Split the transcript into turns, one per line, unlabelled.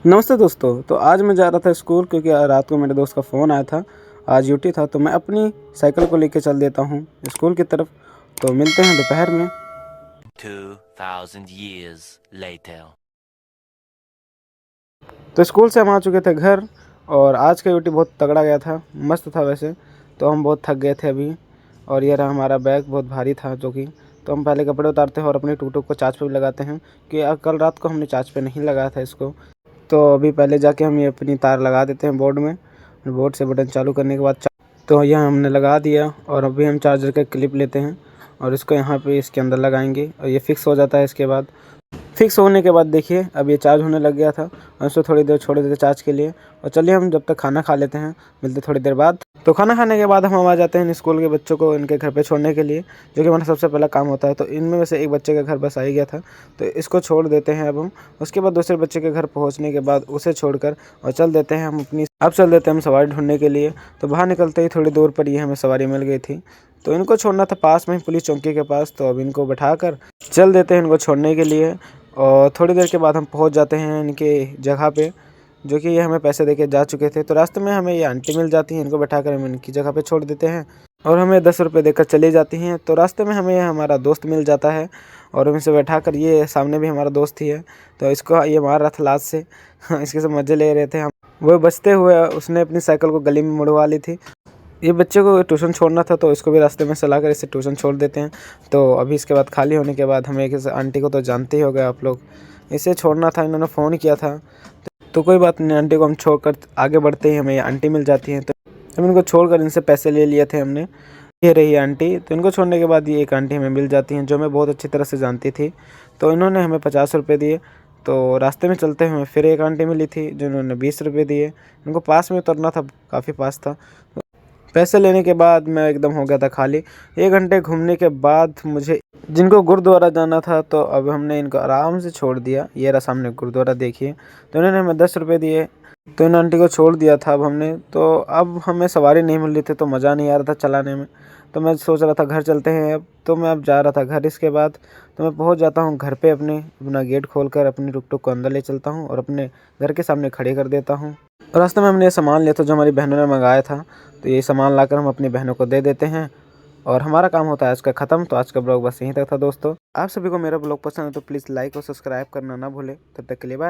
नमस्ते दोस्तों। तो आज मैं जा रहा था स्कूल क्योंकि रात को मेरे दोस्त का फ़ोन आया था। आज ड्यूटी था तो मैं अपनी साइकिल को लेके चल देता हूँ स्कूल की तरफ। तो मिलते हैं दोपहर में।
2000 years later.
तो स्कूल से हम आ चुके थे घर और आज का ड्यूटी बहुत तगड़ा गया था, मस्त था वैसे। तो हम बहुत थक गए थे अभी। और ये रहा हमारा बैग, बहुत भारी था जो कि। तो हम पहले कपड़े उतारते हैं और अपनी टूटू को चार्ज पे भी लगाते हैं कि कल रात को हमने चार्ज पे नहीं लगाया था इसको। तो अभी पहले जाके हम ये अपनी तार लगा देते हैं बोर्ड में। बोर्ड से बटन चालू करने के बाद तो यह हमने लगा दिया और अभी हम चार्जर का क्लिप लेते हैं और इसको यहाँ पे इसके अंदर लगाएंगे और ये फिक्स हो जाता है। इसके बाद फिक्स होने के बाद देखिए अब ये चार्ज होने लग गया था और इसको थोड़ी देर छोड़ देते चार्ज के लिए। और चलिए हम जब तक खाना खा लेते हैं, मिलते थोड़ी देर बाद। तो खाना खाने के बाद हम आ जाते हैं स्कूल के बच्चों को इनके घर पे छोड़ने के लिए, जो कि हमारा सबसे पहला काम होता है। तो इनमें से एक बच्चे का घर बस आ ही गया था तो इसको छोड़ देते हैं अब हम। उसके बाद दूसरे बच्चे के घर पहुँचने के बाद उसे छोड़कर और चल देते हैं हम हम सवारी ढूंढने के लिए। तो बाहर निकलते ही थोड़ी दूर पर ये हमें सवारी मिल गई थी। तो इनको छोड़ना था पास में ही पुलिस चौकी के पास। तो अब इनको बैठाकर चल देते हैं इनको छोड़ने के लिए। और थोड़ी देर के बाद हम पहुंच जाते हैं इनके जगह पे, जो कि ये हमें पैसे देके जा चुके थे। तो रास्ते में हमें ये आंटी मिल जाती हैं, इनको बैठाकर हम इनकी जगह पे छोड़ देते हैं और हमें 10 रुपये देकर चली जाती हैं। तो रास्ते में हमें हमारा दोस्त मिल जाता है और हम इसे बैठाकर, ये सामने भी हमारा दोस्त ही है तो इसको ये मार रहा था लात से इसके से मज़े ले रहे थे हम। वो बचते हुए उसने अपनी साइकिल को गली में मुड़वा ली थी। ये बच्चे को ट्यूशन छोड़ना था तो इसको भी रास्ते में चला कर इसे ट्यूशन छोड़ देते हैं। तो अभी इसके बाद खाली होने के बाद हमें एक आंटी को तो जानते ही हो गए आप लोग, इसे छोड़ना था, इन्होंने फ़ोन किया था। तो कोई बात नहीं, आंटी को हम छोड़कर आगे बढ़ते ही हमें ये आंटी मिल जाती हैं। तो हम इनको छोड़कर इनसे पैसे ले लिए थे हमने। ये रही आंटी। तो इनको छोड़ने के बाद ये एक आंटी हमें मिल जाती हैं जो हमें बहुत अच्छी तरह से जानती थी। तो इन्होंने हमें 50 रुपये दिए। तो रास्ते में चलते हुए फिर एक आंटी मिली थी जिन्होंने 20 रुपये दिए। इनको पास में उतरना था, काफ़ी पास था। पैसे लेने के बाद मैं एकदम हो गया था खाली। 1 घंटे घूमने के बाद मुझे जिनको गुरुद्वारा जाना था तो अब हमने इनको आराम से छोड़ दिया। ये रहा सामने गुरुद्वारा, देखिए। तो इन्होंने हमें 10 रुपये दिए तो इन आंटी को छोड़ दिया था अब हमने। तो अब हमें सवारी नहीं मिल रही थी तो मज़ा नहीं आ रहा था चलाने में। तो मैं सोच रहा था घर चलते हैं अब। तो मैं अब जा रहा था घर। इसके बाद तो मैं पहुंच जाता हूं घर पे अपना गेट खोलकर अपनी टुक को अंदर ले चलता हूं और अपने घर के सामने खड़े कर देता हूं। और रास्ते में हमने ये सामान लिया था जो हमारी बहनों ने मंगाया था। तो ये सामान लाकर हम अपनी बहनों को दे देते हैं और हमारा काम होता है आज का ख़त्म। तो आज का ब्लॉग बस यहीं तक था दोस्तों। आप सभी को मेरा ब्लॉग पसंद है तो प्लीज़ लाइक और सब्सक्राइब करना ना भूलें। तब तक के लिए बाय।